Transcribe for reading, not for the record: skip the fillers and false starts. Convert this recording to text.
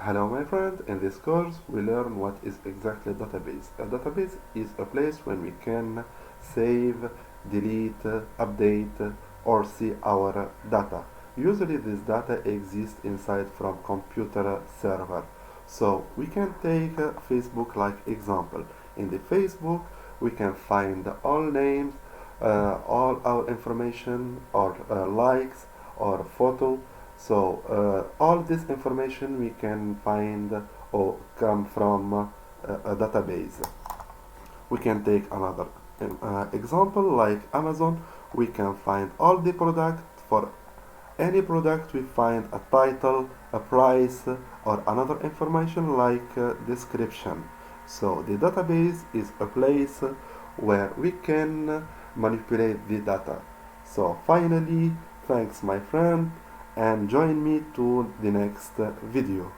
Hello my friend, in this course we learn what is exactly a database. A database is a place when we can save, delete, update or see our data. Usually this data exists inside from computer server. So we can take Facebook like example. In the Facebook we can find all names, all our information or likes or photo. So all this information we can find or come from a database. We can take another example like Amazon. We can find all the product. For any product we find a title, a price or another information like description. So the database is a place where we can manipulate the data. So finally, thanks my friend and join me to the next video.